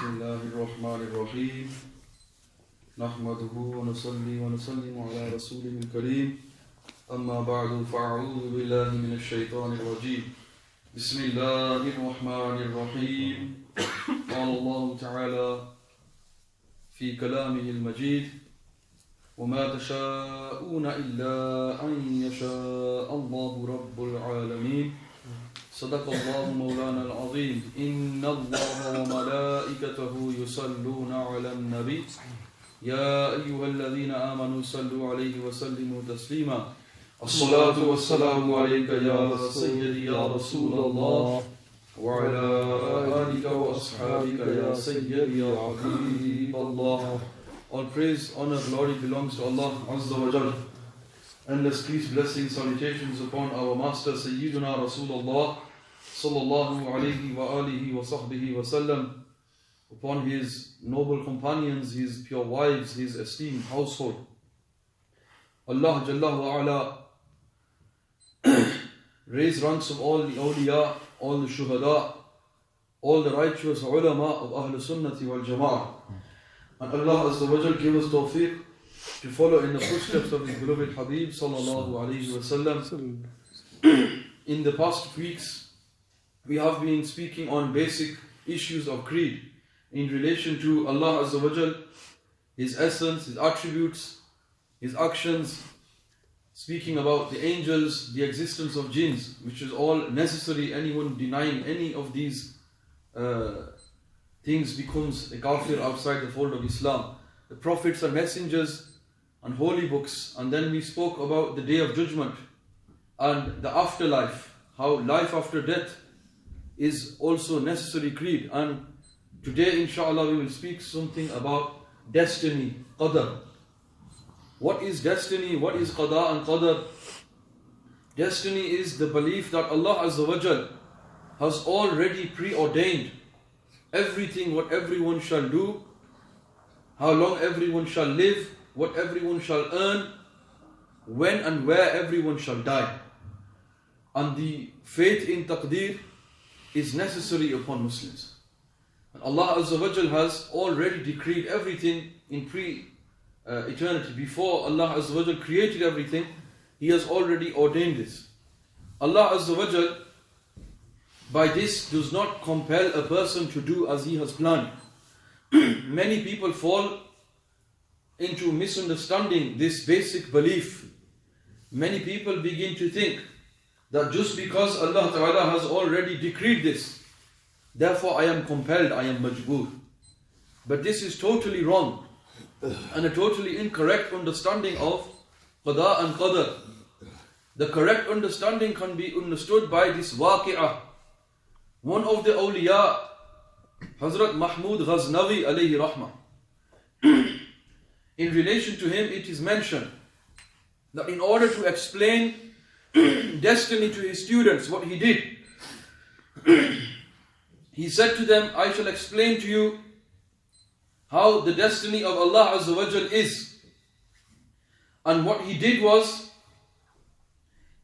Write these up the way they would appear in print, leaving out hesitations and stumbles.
بسم الله الرحمن الرحيم نحمده ونصلي ونسلم على رسوله الكريم أما بعد فأعوذ بالله من الشيطان الرجيم بسم الله الرحمن الرحيم قال الله تعالى في كلامه المجيد وما تشاءون إلا أن يشاء الله رب العالمين صدق الله مولانا العظيم إن الله وملائكته يصلون على النبي يا أيها الذين آمنوا صلوا عليه وسلموا تسليما الصلاة والسلام عليك يا سيدي يا رسول الله وعلى آلك وأصحابك يا سيدي يا حبيب الله. All praise, honor, glory belongs to Allah Azza wa Jal. Endless peace, blessings, salutations upon our Master Sayyiduna Rasulullah Sallallahu Alaihi wa alihi wa sahbihi wa sallam, upon his noble companions, his pure wives, his esteemed household. Allah Jalla wa Ala raise ranks of all the awliya, all the shuhada, all the righteous ulama of Ahl-us-Sunnah wal Jama'ah. And Allah Azza wa Jal give us tawfiq to follow in the footsteps of his beloved Habib Sallallahu Alaihi Wasallam. In the past weeks, we have been speaking on basic issues of creed in relation to Allah Azza wa Jal, His essence, His attributes, His actions, speaking about the angels, the existence of jinns, which is all necessary. Anyone denying any of these things becomes a kafir outside the fold of Islam. The prophets and messengers and holy books, and then we spoke about the day of judgment and the afterlife, how life after death is also necessary creed. And today inshallah we will speak something about destiny, qadar. What is destiny? What is qada and qadar? Destiny is the belief that Allah Azza wa Jal has already preordained everything, what everyone shall do, how long everyone shall live, what everyone shall earn, when and where everyone shall die. And the faith in taqdeer is necessary upon Muslims. And Allah Azza wa Jal has already decreed everything in eternity. Before Allah Azza wa Jal created everything, He has already ordained this. Allah Azza wa Jal by this does not compel a person to do as he has planned. Many people fall into misunderstanding this basic belief. Many people begin to think that just because Allah Ta'ala has already decreed this, therefore I am compelled, I am majboor. But this is totally wrong and a totally incorrect understanding of qada and qadar. The correct understanding can be understood by this waqi'ah. One of the awliya, Hazrat Mahmud Ghaznavi alayhi rahmah, in relation to him it is mentioned that in order to explain destiny to his students, what he did, he said to them, I shall explain to you how the destiny of Allah Azza wa Jal is. And what he did was,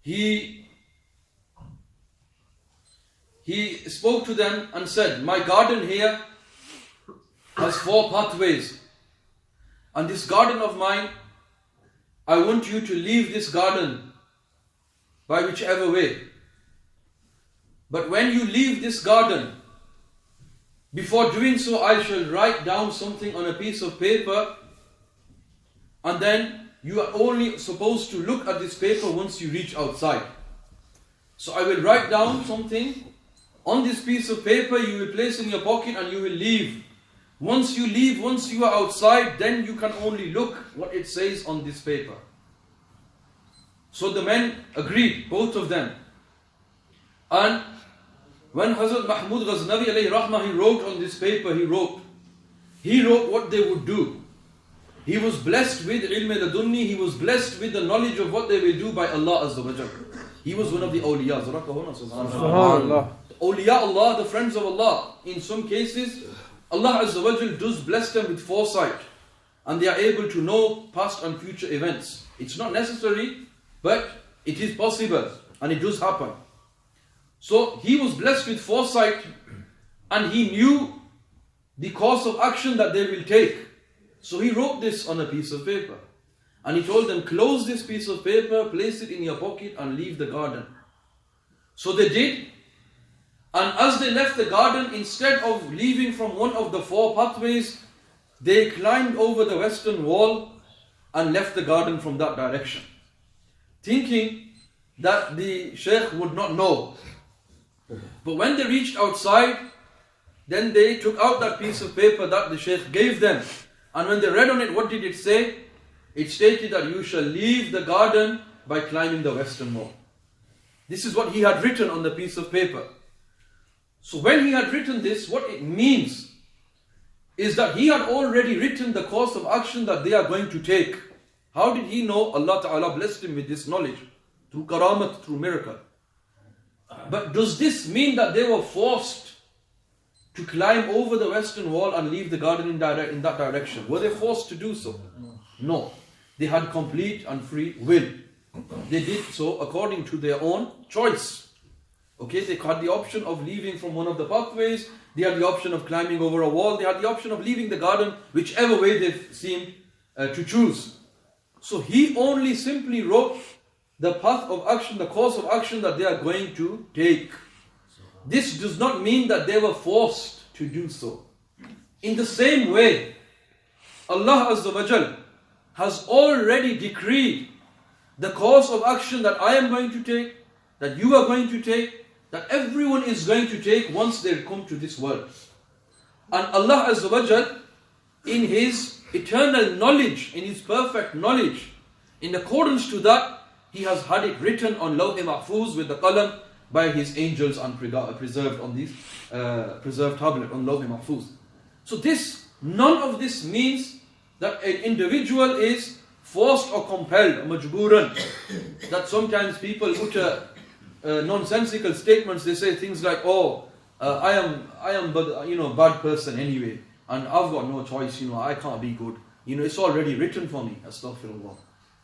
he spoke to them and said, my garden here has 4 pathways. And this garden of mine, I want you to leave this garden by whichever way. But when you leave this garden, before doing so, I shall write down something on a piece of paper, and then you are only supposed to look at this paper once you reach outside. So I will write down something on this piece of paper, you will place in your pocket and you will leave. Once you leave, once you are outside, then you can only look what it says on this paper. So the men agreed, both of them. And when Hazrat Mahmud Ghaznavi alayhi rahmah, he wrote on this paper, he wrote what they would do. He was blessed with ilm ladunni, he was blessed with the knowledge of what they will do by Allah Azza wa Jal. He was one of the awliya. Subhanallah. Awliya Allah, the friends of Allah. In some cases, Allah Azza wa Jal does bless them with foresight, and they are able to know past and future events. It's not necessary, but it is possible, and it does happen. So he was blessed with foresight, and he knew the course of action that they will take. So he wrote this on a piece of paper. And he told them, close this piece of paper, place it in your pocket and leave the garden. So they did. And as they left the garden, instead of leaving from one of the 4 pathways, they climbed over the western wall and left the garden from that direction, thinking that the Shaykh would not know. But when they reached outside, then they took out that piece of paper that the Shaykh gave them. And when they read on it, what did it say? It stated that you shall leave the garden by climbing the western wall. This is what he had written on the piece of paper. So when he had written this, what it means is that he had already written the course of action that they are going to take. How did he know? Allah Ta'ala blessed him with this knowledge through karamat, through miracle. But does this mean that they were forced to climb over the western wall and leave the garden in that direction? Were they forced to do so? No. They had complete and free will. They did so according to their own choice. Okay, they had the option of leaving from one of the pathways. They had the option of climbing over a wall. They had the option of leaving the garden, whichever way they seemed to choose. So he only simply wrote the path of action, the course of action that they are going to take. This does not mean that they were forced to do so. In the same way, Allah Azza wa Jal has already decreed the course of action that I am going to take, that you are going to take, that everyone is going to take once they come to this world. And Allah Azza wa Jal, in His eternal knowledge, in His perfect knowledge, in accordance to that, He has had it written on Lawh-e-Mahfuz with the qalam by His angels and preserved on this preserved tablet on Lawh-e-Mahfuz. So none of this means that an individual is forced or compelled, majbooran. That sometimes people utter nonsensical statements. They say things like, I am bad person anyway, and I've got no choice, I can't be good. It's already written for me. Astaghfirullah.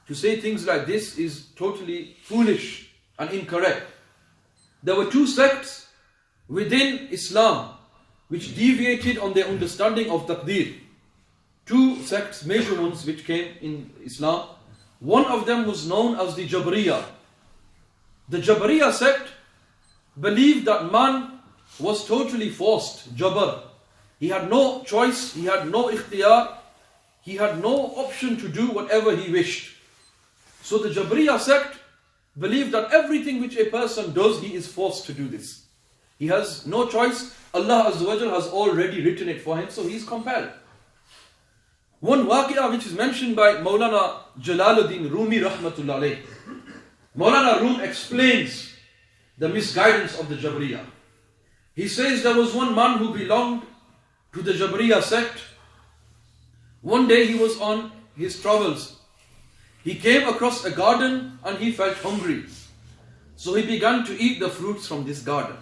To say things like this is totally foolish and incorrect. There were 2 sects within Islam which deviated on their understanding of taqdeer. 2 sects, major ones, which came in Islam. One of them was known as the Jabriya. The Jabriya sect believed that man was totally forced, Jabr. He had no choice, he had no ikhtiyar, he had no option to do whatever he wished. So the Jabriya sect believed that everything which a person does, he is forced to do this. He has no choice. Allah Azza wa Jal has already written it for him, so he is compelled. One waqia which is mentioned by Maulana Jalaluddin Rumi Rahmatullah alayh. Maulana Rum explains the misguidance of the Jabriya. He says there was one man who belonged to the Jabriya sect. One day he was on his travels. He came across a garden and he felt hungry. So he began to eat the fruits from this garden.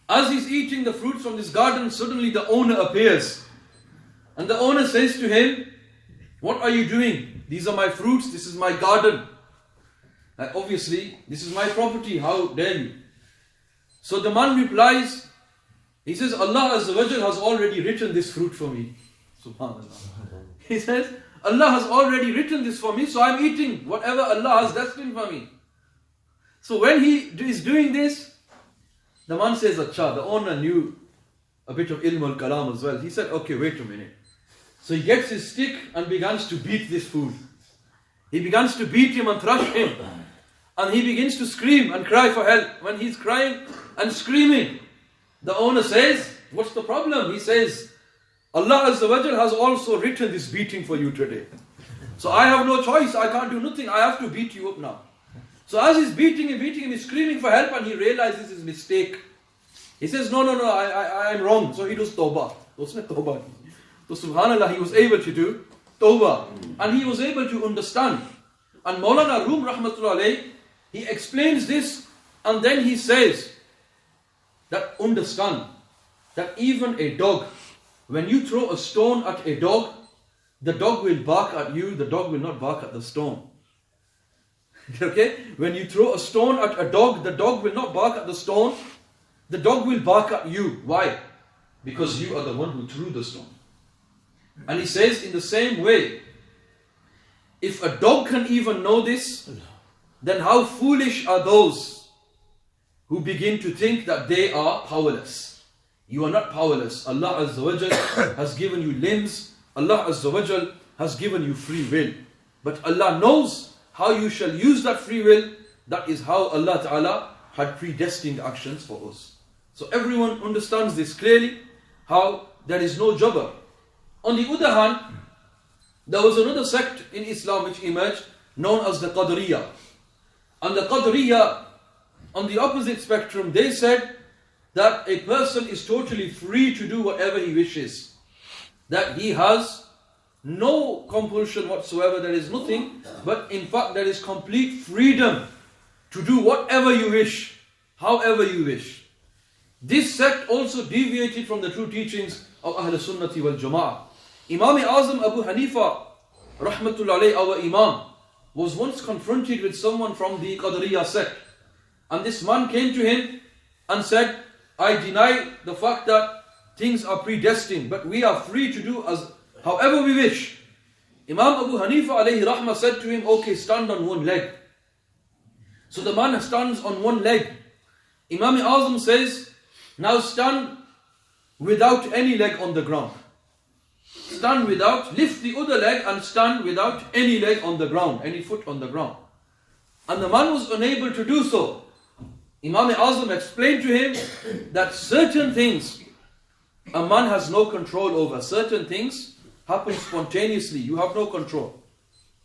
As he's eating the fruits from this garden, suddenly the owner appears. And the owner says to him, "What are you doing? These are my fruits, this is my garden. Obviously, this is my property, how dare you?" So the man replies, he says, "Allah Azza wa Jal has already written this fruit for me." Subhanallah. He says, Allah has already written this for me, so I'm eating whatever Allah has destined for me. So when he is doing this, the man says, "Acha," the owner knew a bit of ilm al-kalam as well. He said, "Okay, wait a minute." So he gets his stick and begins to beat this fool. He begins to beat him and thrash him. And he begins to scream and cry for help. When he's crying and screaming, the owner says, "What's the problem?" He says, "Allah Azza wa Jal has also written this beating for you today. So I have no choice, I can't do nothing, I have to beat you up now." So as he's beating him, he's screaming for help and he realizes his mistake. He says, No, I am wrong. So he does tawbah. So subhanallah, he was able to do tawbah. And he was able to understand. And Maulana Rum Rahmatullah alayh, he explains this and then he says that understand that even a dog, when you throw a stone at a dog, the dog will bark at you, the dog will not bark at the stone. Okay? When you throw a stone at a dog, the dog will not bark at the stone, the dog will bark at you. Why? because you are the one who threw the stone. And he says, in the same way, if a dog can even know this, then how foolish are those who begin to think that they are powerless. You are not powerless. Allah Azza wa Jal has given you limbs. Allah Azza wa Jal has given you free will. But Allah knows how you shall use that free will. That is how Allah Ta'ala had predestined actions for us. So everyone understands this clearly, how there is no jabr. On the other hand, there was another sect in Islam which emerged, known as the Qadariyah. And the Qadariyah, on the opposite spectrum, they said that a person is totally free to do whatever he wishes. That he has no compulsion whatsoever, there is nothing, but in fact there is complete freedom to do whatever you wish, however you wish. This sect also deviated from the true teachings of Ahl-us-Sunnah wal Jumu'ah. Imam Azam Abu Hanifa, rahmatullah alayhi, our Imam, was once confronted with someone from the Qadariyah sect. And this man came to him and said, I deny the fact that things are predestined, but we are free to do as however we wish. Imam Abu Hanifa alayhi rahmah said to him, okay, stand on one leg. So the man stands on one leg. Imam Azam says, now stand without any leg on the ground. Stand without, lift the other leg and stand without any leg on the ground, any foot on the ground. And the man was unable to do so. Imam Azam explained to him that certain things a man has no control over. Certain things happen spontaneously. You have no control.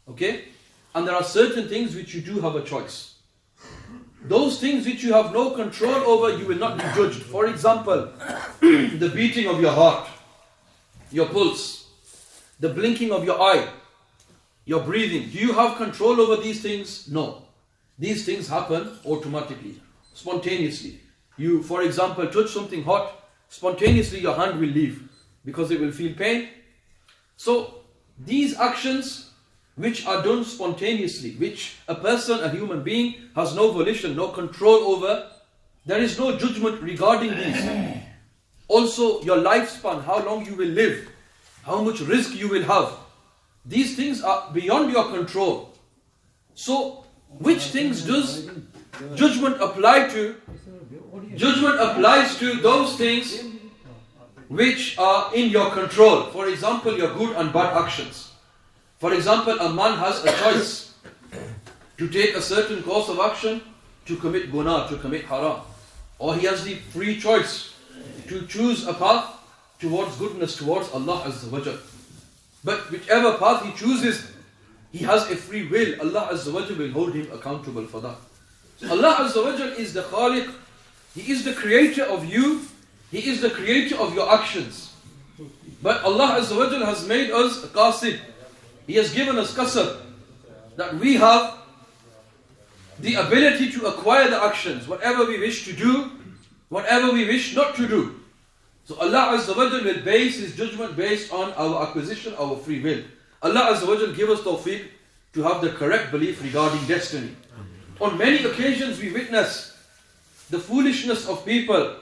Okay? And there are certain things which you do have a choice. Those things which you have no control over, you will not be judged. For example, the beating of your heart, your pulse, the blinking of your eye, your breathing. Do you have control over these things? No. These things happen automatically, spontaneously. You, for example, touch something hot, spontaneously your hand will leave because it will feel pain. So these actions which are done spontaneously, which a person, a human being, has no volition, no control over, there is no judgment regarding these. Also your lifespan, how long you will live, how much risk you will have. These things are beyond your control. So which things does judgment apply to? Judgment applies to those things which are in your control. For example, your good and bad actions. For example, a man has a choice to take a certain course of action, to commit guna, to commit haram. Or he has the free choice to choose a path towards goodness, towards Allah Azza wa Jal. But whichever path he chooses, he has a free will. Allah Azza wa Jal will hold him accountable for that. So Allah Azza wa Jal is the Khaliq. He is the creator of you. He is the creator of your actions. But Allah Azza wa Jal has made us a qasid. He has given us kasab, that we have the ability to acquire the actions, whatever we wish to do, whatever we wish not to do. So Allah Azza wa Jal will base His judgment based on our acquisition, our free will. Allah Azza wa Jal give us tawfiq to have the correct belief regarding destiny. On many occasions we witness the foolishness of people.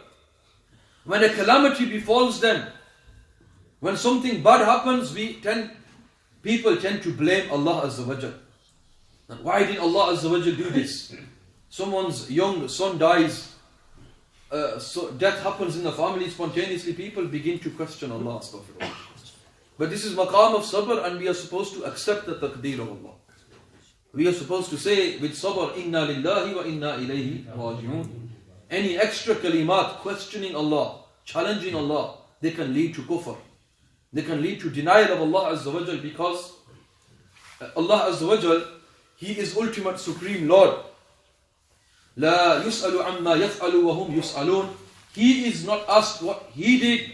When a calamity befalls them, when something bad happens, people tend to blame Allah Azza wa Jal. And why did Allah Azza wa Jal do this? Someone's young son dies, so death happens in the family spontaneously, people begin to question Allah. But this is maqam of sabr, and we are supposed to accept the taqdeer of Allah. We are supposed to say with sabr, inna lillahi wa inna ilayhi raji'un. Any extra kalimat, questioning Allah, challenging Allah, they can lead to kufr. They can lead to denial of Allah Azza wa Jal, because Allah Azza wa Jal, He is ultimate supreme Lord. لا يسأل عما يفعل وهم يسألون. He is not asked what He did,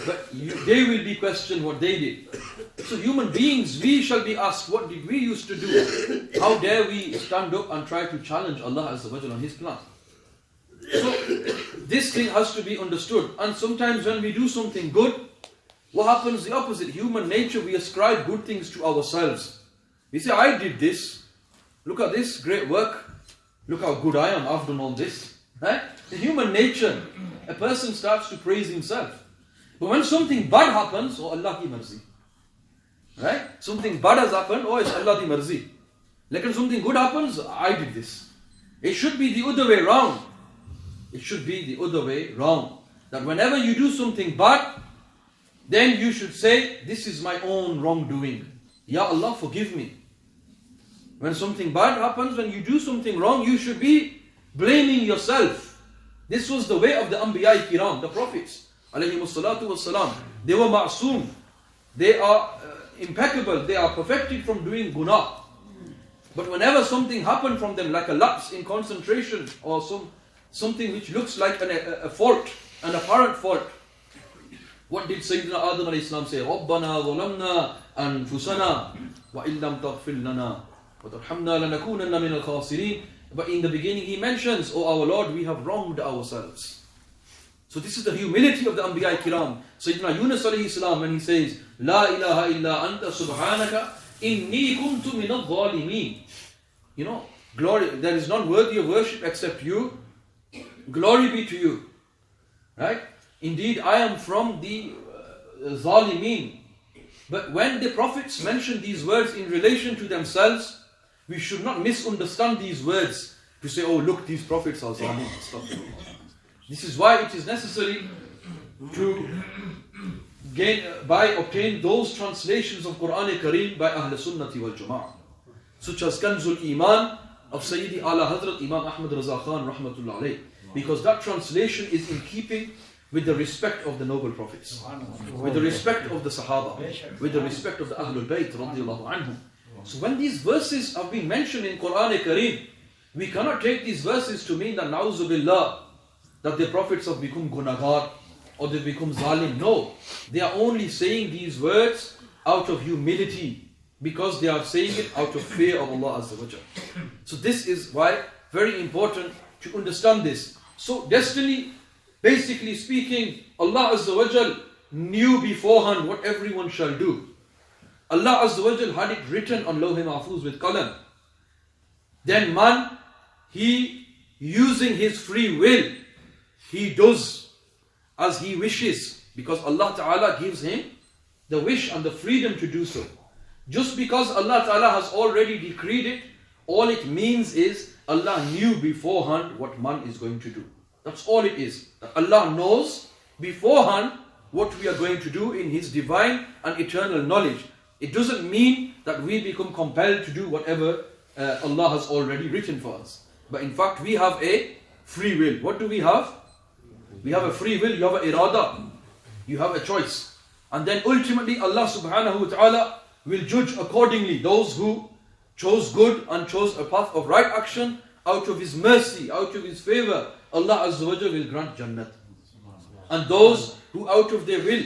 but they will be questioned what they did. So human beings, we shall be asked, what did we used to do? How dare we stand up and try to challenge Allah Azza wa Jal on His plan? So this thing has to be understood. And sometimes when we do something good, what happens? The opposite. Human nature, we ascribe good things to ourselves. We say, I did this. Look at this, great work. Look how good I am, I've done all this. Right? The human nature, a person starts to praise himself. But when something bad happens, oh Allah ki marzi. Right? Something bad has happened, oh it's Allah ki marzi. Like when something good happens, I did this. It should be the other way round. It should be the other way round. That whenever you do something bad, then you should say, this is my own wrongdoing. Ya Allah, forgive me. When something bad happens, when you do something wrong, you should be blaming yourself. This was the way of the Anbiya Kiram, the prophets. Alayhimussalatu wassalam. They were ma'soom. They are impeccable. They are perfected from doing guna. But whenever something happened from them, like a lapse in concentration or something which looks like a fault, an apparent fault, what did Sayyidina Adam alayhi salam say? رَبَّنَا ظَلَمْنَا أَنفُسَنَا وَإِن لَمْ تَغْفِرْ لَنَا وَتَرْحَمْنَا لَنَكُونَنَّ مِنَ الْخَاسِرِينَ. But in the beginning he mentions, oh our Lord, we have wronged ourselves. So this is the humility of the Anbiya Kiram. Sayyidina Yunus alayhi salam, when he says, La ilaha illa anta subhanaka inni kuntu min al-zalimin. You know, glory, there is none worthy of worship except you. Glory be to you. Right? Indeed, I am from the Zalimeen. But when the prophets mention these words in relation to themselves, we should not misunderstand these words to say, oh look, these prophets are Zalim. This is why it is necessary to obtain those translations of Quran-e-Kareem by Ahl-us-Sunnah wal Jumu'ah, such as Kanzul Iman of Sayyidi Ala Hazrat Imam Ahmad Raza Khan rahmatullah alayh, because that translation is in keeping with the respect of the noble prophets, with the respect of the Sahaba, with the respect of the Ahlul Bayt radiyallahu anhum. So when these verses have been mentioned in Quran-e-Kareem, we cannot take these verses to mean that na'uzu billah, that the prophets have become gunagar or they become zalim. No, they are only saying these words out of humility, because they are saying it out of fear of Allah Azza wa Jal. So this is why very important to understand this. So destiny, basically speaking, Allah Azza wa Jal knew beforehand what everyone shall do. Allah Azza wa Jal had it written on Lawh Mahfuz with qalam. Then man, he using his free will, he does as he wishes, because Allah Ta'ala gives him the wish and the freedom to do so. Just because Allah Ta'ala has already decreed it, all it means is Allah knew beforehand what man is going to do. That's all it is. That Allah knows beforehand what we are going to do in His divine and eternal knowledge. It doesn't mean that we become compelled to do whatever Allah has already written for us. But in fact, we have a free will. What do we have? We have a free will, you have an irada, you have a choice. And then ultimately Allah subhanahu wa ta'ala will judge accordingly those who chose good and chose a path of right action out of His mercy, out of His favor. Allah Azza wa Jalla will grant Jannat. And those who out of their will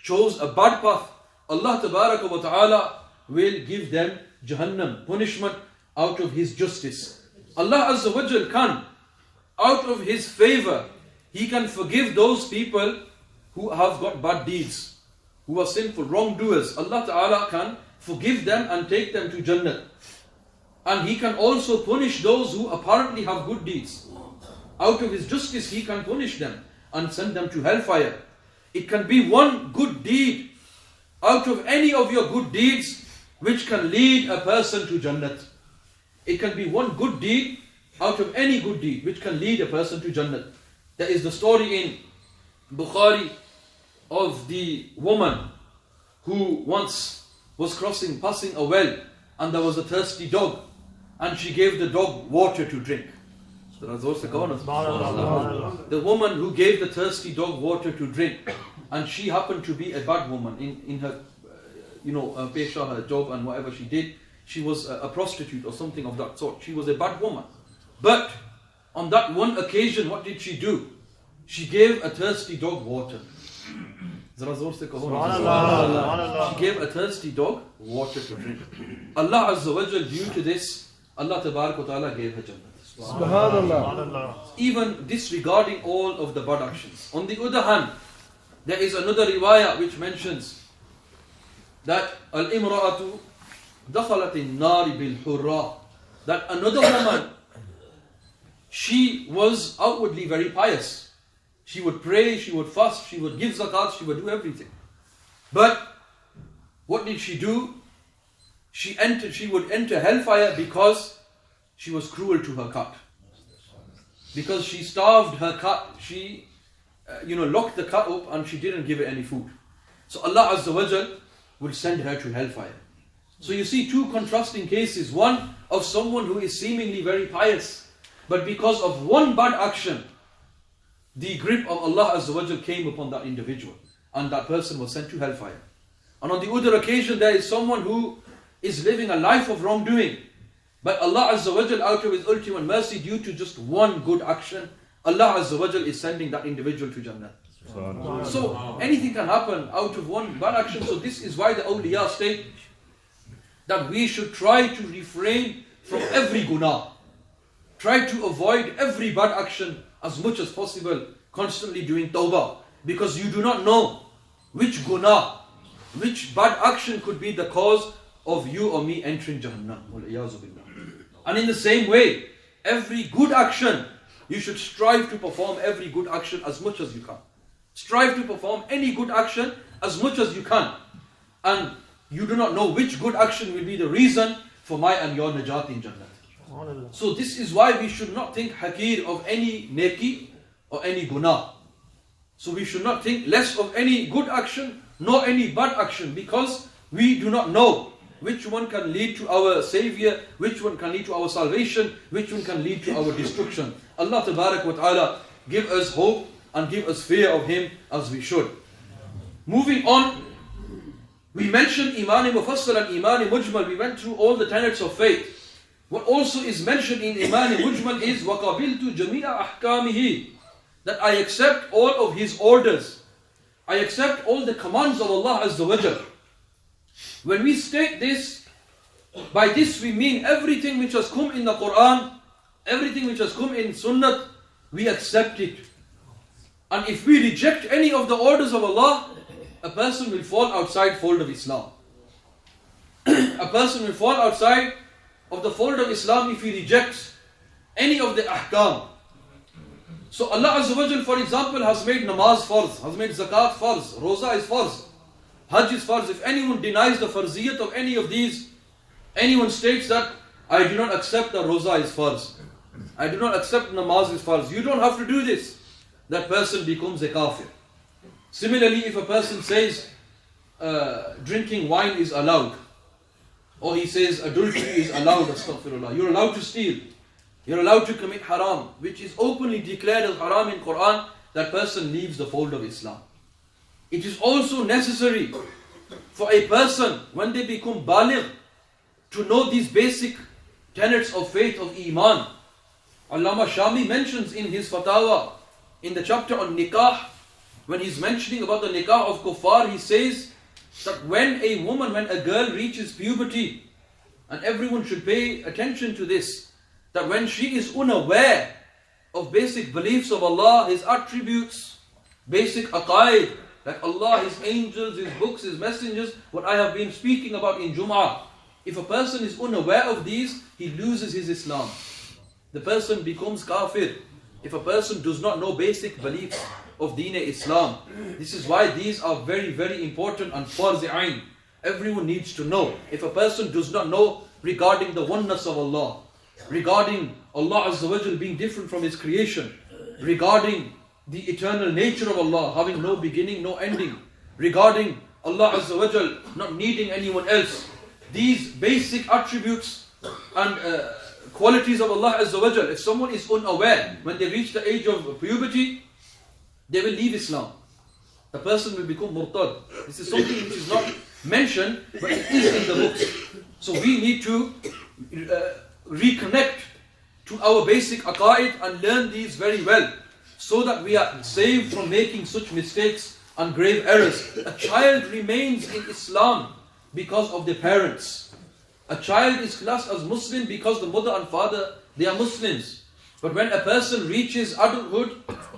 chose a bad path, Allah Tabaraka wa Ta'ala will give them Jahannam, punishment out of His justice. Allah Azza wa Jalla can, out of His favor, He can forgive those people who have got bad deeds, who are sinful, wrongdoers. Allah Ta'ala can forgive them and take them to Jannah. And He can also punish those who apparently have good deeds. Out of His justice, He can punish them and send them to hellfire. It can be one good deed out of any of your good deeds which can lead a person to Jannah. It can be one good deed out of any good deed which can lead a person to Jannah. There is the story in Bukhari of the woman who once was passing a well, and there was a thirsty dog, and she gave the dog water to drink. The woman who gave the thirsty dog water to drink, and she happened to be a bad woman in her, pesha, her job and whatever she did. She was a prostitute or something of that sort. She was a bad woman. But on that one occasion, what did she do? She gave a thirsty dog water. She gave a thirsty dog water to drink. Allah Azza wa Jal, due to this, Allah Tabaraka wa Ta'ala gave her Jannah. Subhanallah. Even disregarding all of the bad actions. On the other hand, there is another riwayah which mentions that al-imra'atu dakhalat an-nar bil-hurra, that another woman, she was outwardly very pious. She would pray, she would fast, she would give zakat, she would do everything. But what did she do? She would enter hellfire because she was cruel to her cat. Because she starved her cat, she locked the cat up and she didn't give it any food. So Allah Azza wa Jal will send her to hellfire. So you see two contrasting cases. One of someone who is seemingly very pious, but because of one bad action, the grip of Allah Azza wa Jal came upon that individual, and that person was sent to hellfire. And on the other occasion, there is someone who is living a life of wrongdoing, but Allah Azza wa Jal, out of His ultimate mercy, due to just one good action, Allah Azza wa Jal is sending that individual to Jannah. So anything can happen out of one bad action. So this is why the awliya state that we should try to refrain from every guna. Try to avoid every bad action as much as possible, constantly doing tawbah. Because you do not know which guna, which bad action could be the cause of you or me entering Jahannam. And in the same way, every good action, you should strive to perform every good action as much as you can. Strive to perform any good action as much as you can. And you do not know which good action will be the reason for my and your najat in Jannah. So this is why we should not think hakir of any neki or any guna. So we should not think less of any good action nor any bad action, because we do not know which one can lead to our savior, which one can lead to our salvation, which one can lead to our destruction. Allah Tabarak wa Ta'ala give us hope and give us fear of Him as we should. Moving on, we mentioned Iman Mufassal and Iman Mujmal. We went through all the tenets of faith. What also is mentioned in Iman Mujmal is وَقَبِلْتُ جَمِيعَ أَحْكَامِهِ, that I accept all of His orders. I accept all the commands of Allah Azza wa Jal. When we state this, by this we mean everything which has come in the Quran, everything which has come in Sunnah, we accept it. And if we reject any of the orders of Allah, a person will fall outside fold of Islam. A person will fall outside of the fold of Islam if he rejects any of the ahkam. So Allah Azza wa Jal, for example, has made namaz farz, has made zakat farz, roza is farz, hajj is farz. If anyone denies the farziyat of any of these, anyone states that I do not accept that roza is farz, I do not accept namaz is farz, you don't have to do this, that person becomes a kafir. Similarly, if a person says drinking wine is allowed, or he says adultery is allowed, astaghfirullah, you're allowed to steal, you're allowed to commit haram, which is openly declared as haram in Quran, that person leaves the fold of Islam. It is also necessary for a person, when they become baligh, to know these basic tenets of faith, of Iman. Allama Shami mentions in his fatawa, in the chapter on nikah, when he's mentioning about the nikah of kuffar, he says that when a girl reaches puberty, and everyone should pay attention to this, that when she is unaware of basic beliefs of Allah, His attributes, basic aqaid, like Allah, His angels, His books, His messengers, what I have been speaking about in Jumu'ah. If a person is unaware of these, he loses his Islam. The person becomes kafir. If a person does not know basic beliefs of Deen Islam. This is why these are very, very important and farz ayn. Everyone needs to know. If a person does not know regarding the oneness of Allah, regarding Allah Azza wa Jal being different from His creation, regarding the eternal nature of Allah, having no beginning, no ending, regarding Allah Azza wa Jal not needing anyone else, these basic attributes and qualities of Allah Azza wa Jal, if someone is unaware, when they reach the age of puberty, they will leave Islam. The person will become murtad. This is something which is not mentioned, but it is in the books. So we need to reconnect to our basic aqaid and learn these very well, so that we are saved from making such mistakes and grave errors. A child remains in Islam because of their parents. A child is classed as Muslim because the mother and father, they are Muslims. But when a person reaches adulthood,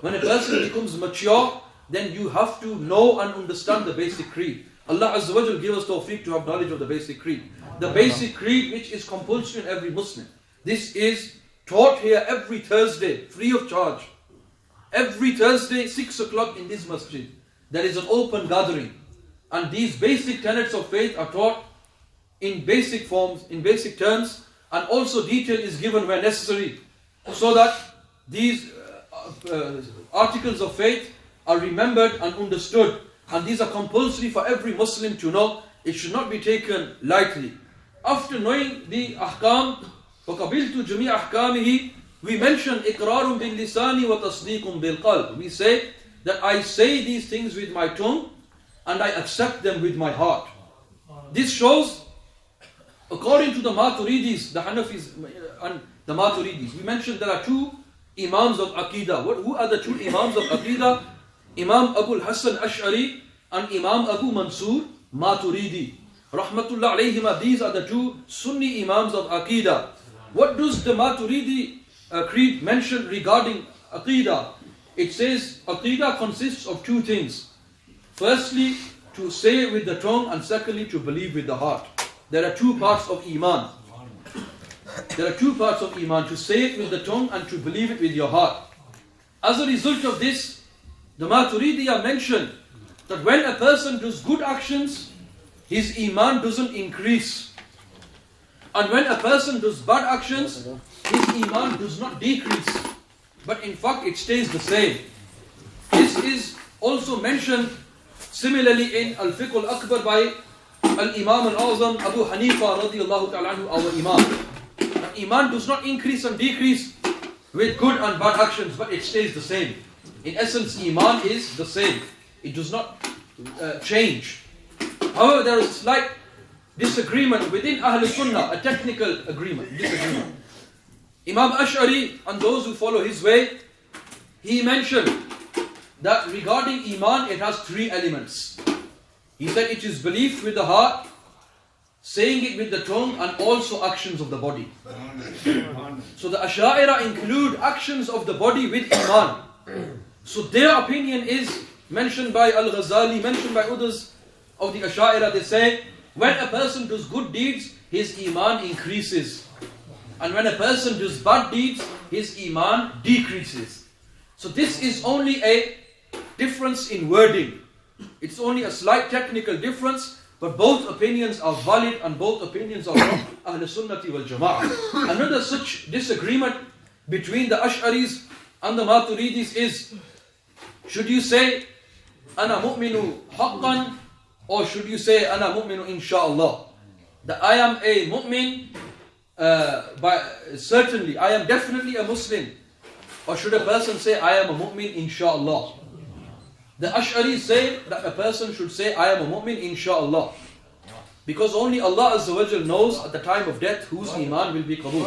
when a person becomes mature, then you have to know and understand the basic creed. Allah Azza wa Jal give us tawfiq to have knowledge of the basic creed. The basic creed which is compulsory in every Muslim. This is taught here every Thursday, free of charge. every Thursday, 6 o'clock in this masjid, there is an open gathering. And these basic tenets of faith are taught in basic forms, in basic terms, and also detail is given where necessary, so that these articles of faith are remembered and understood. And these are compulsory for every Muslim to know. It should not be taken lightly. After knowing the ahkam, وَقَبِلْتُ جَمِيعَ أَحْكَامِهِ, we mention إِقْرَارٌ بِاللِّسَانِ وَتَصْدِيقٌ بِالْقَلْبِ. We say that I say these things with my tongue and I accept them with my heart. This shows, according to the Maturidis, the Hanafis and the Maturidis, we mentioned there are two Imams of Aqidah. Who are the two Imams of Aqidah? Imam Abu al-Hasan Ash'ari and Imam Abu Mansur Maturidi. Rahmatullah alayhima, these are the two Sunni Imams of Aqidah. What does the Maturidi creed mention regarding Aqidah? It says Aqidah consists of two things. Firstly, to say with the tongue, and secondly, to believe with the heart. There are two parts of Iman. There are two parts of Iman, to say it with the tongue and to believe it with your heart. As a result of this, the Maturidiyah mentioned that when a person does good actions, his Iman doesn't increase. And when a person does bad actions, his Iman does not decrease. But in fact, it stays the same. This is also mentioned similarly in Al-Fiqh al-Akbar by Al-Imam al-Azam Abu Hanifa radiyallahu ta'ala anhu, our Imam. Iman does not increase and decrease with good and bad actions, but it stays the same. In essence, Iman is the same. It does not change. However, there is a slight disagreement within Ahl-us-Sunnah, a technical disagreement. Imam Ash'ari and those who follow his way, he mentioned that regarding Iman, it has three elements. He said it is belief with the heart, saying it with the tongue, and also actions of the body. So the Ash'a'ira include actions of the body with Iman. So their opinion is mentioned by Al-Ghazali, mentioned by others of the Ash'a'ira. They say, when a person does good deeds, his Iman increases. And when a person does bad deeds, his Iman decreases. So this is only a difference in wording. It's only a slight technical difference, but both opinions are valid and both opinions are from Ahl-us-Sunnah wal Jama'ah. Another such disagreement between the Ash'aris and the Maturidis is, should you say, Ana mu'minu haqqan, or should you say, Ana mu'minu insha'Allah? That I am a mu'min, certainly, I am definitely a Muslim. Or should a person say, I am a mu'min insha'Allah? The Ash'aris say that a person should say, I am a mu'min insha'Allah. Because only Allah Azza wa Jal knows at the time of death whose Iman will be qabul.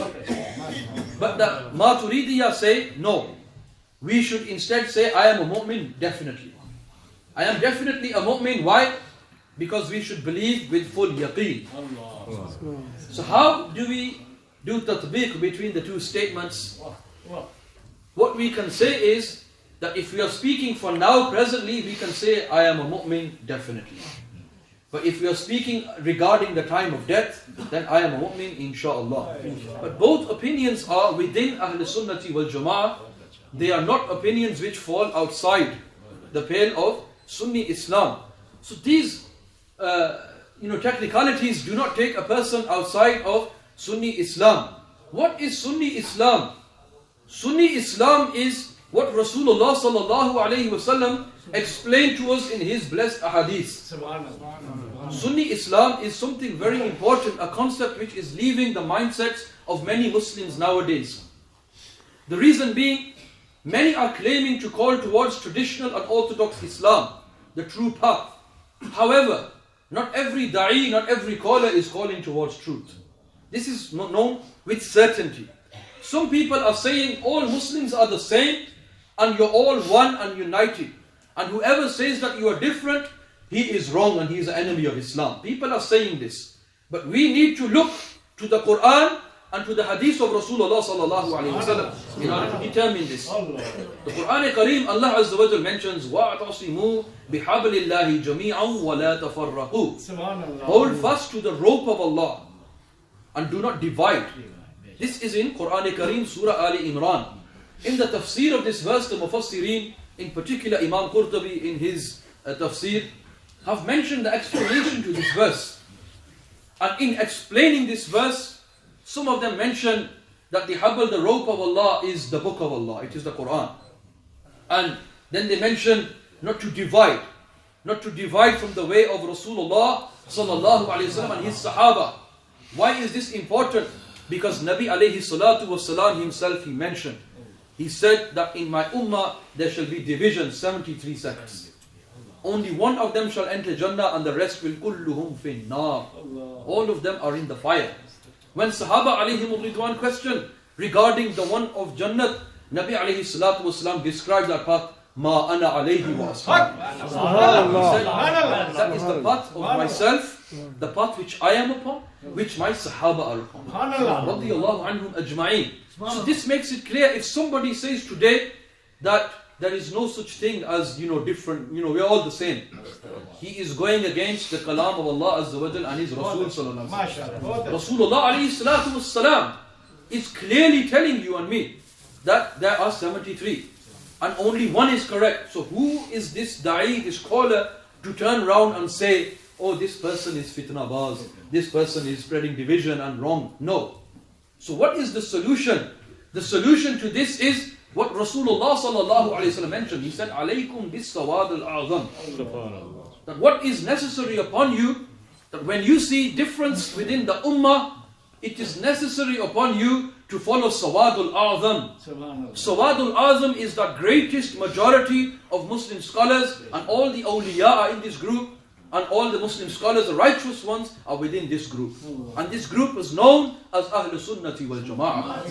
But the Maturidiyah say, no. We should instead say, I am a mu'min definitely. I am definitely a mu'min. Why? Because we should believe with full yaqeen. So how do we do tatbiq between the two statements? What we can say is that if we are speaking for now, presently, we can say, I am a mu'min definitely. But if we are speaking regarding the time of death, then I am a mu'min insha'Allah. But both opinions are within Ahl-us-Sunnah wal Jama'ah. They are not opinions which fall outside the pale of Sunni Islam. So these technicalities do not take a person outside of Sunni Islam. What is Sunni Islam? Sunni Islam is what Rasulullah sallallahu alayhi wasallam explained to us in his blessed ahadith. Sunni Islam is something very important, a concept which is leaving the mindsets of many Muslims nowadays. The reason being, many are claiming to call towards traditional and orthodox Islam, the true path. However, not every da'i, not every caller is calling towards truth. This is known with certainty. Some people are saying all Muslims are the same and you're all one and united. And whoever says that you are different, he is wrong and he is an enemy of Islam. People are saying this. But we need to look to the Quran and to the hadith of Rasulullah sallallahu alayhi wa sallam in order to determine this. The Quran Kareem, Allah Azza wa Jal mentions, وَاعْتَصِمُوا بِحَبْلِ اللَّهِ جَمِيعًا وَلَا تَفَرَّقُوا. Hold fast to the rope of Allah and do not divide. This is in Quran Kareem, Surah Ali Imran. In the tafsir of this verse, the Mufassirin, in particular Imam Qurtubi in his tafsir, have mentioned the explanation to this verse. And in explaining this verse, some of them mention that the habl, the rope of Allah, is the book of Allah, it is the Quran. And then they mention not to divide from the way of Rasulullah sallallahu alayhi wasallam and his Sahaba. Why is this important? Because Nabi alayhi salatu wasalam himself, he mentioned, he said that in my ummah there shall be division, 73 sects. Only one of them shall enter Jannah and the rest will kulluhum fin nar. All of them are in the fire. When Sahaba alayhim ridwan questioned regarding the one of Jannat, Nabi alayhi salatu wasalam described that path, ma ana alayhi wa ashabi. He said, that is the path of myself, the path which I am upon, which my Sahaba are upon. Radiyallahu anhum ajma'een. So this makes it clear, if somebody says today that there is no such thing as, different, we are all the same, he is going against the kalam of Allah Azza wa Jal and his Rasul sallallahu alayhi wa sallam. Rasulullah alayhi salatu wassalam is clearly telling you and me that there are 73 and only one is correct. So who is this da'i, this caller, to turn around and say, oh, this person is fitna baz, this person is spreading division and wrong? No. So what is the solution? The solution to this is what Rasulullah sallallahu alayhi wa sallam mentioned. He said, alaykum bis sawad al-a'zam. That what is necessary upon you, that when you see difference within the ummah, it is necessary upon you to follow Sawad al-A'zam. Sawad al-A'zam is the greatest majority of Muslim scholars, and all the awliya are in this group, and all the Muslim scholars, the righteous ones, are within this group. And this group is known as Ahl-us-Sunnah wal Jumu'ah.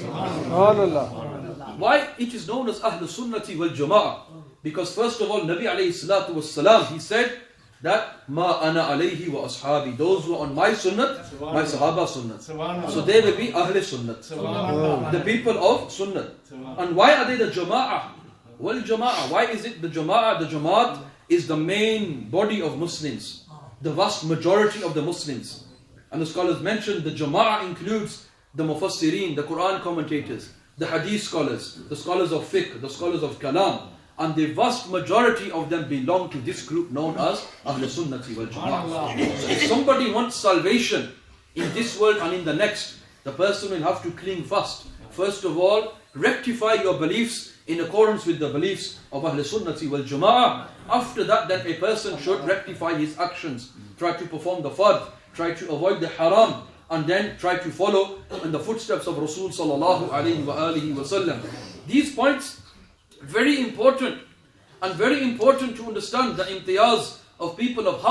Why it is known as Ahl-us-Sunnah wal Jumu'ah? Because first of all, Nabi alayhi salatu was salam, he said that ma ana alayhi wa ashabi, those who are on my sunnah, my sahaba sunnah. So they will be Ahl-us-Sunnah, the people of sunnah. And why are they the Jama'ah? Well, Jama'ah, why is it the Jama'ah? The Jama'at is the main body of Muslims, the vast majority of the Muslims. And the scholars mentioned the Jama'ah includes the Mufassirin, the Quran commentators, the Hadith scholars, the scholars of fiqh, the scholars of kalam. And the vast majority of them belong to this group known as Ahl-us-Sunnah wal Jumu'ah. So if somebody wants salvation in this world and in the next, the person will have to cling fast. First of all, rectify your beliefs in accordance with the beliefs of Ahl-us-Sunnah wal Jumu'ah. After that, then a person should rectify his actions, try to perform the fard, try to avoid the haram, and then try to follow in the footsteps of Rasul sallallahu alayhi wa alihi wa sallam. These points, very important, and very important to understand the imtiyaz of people of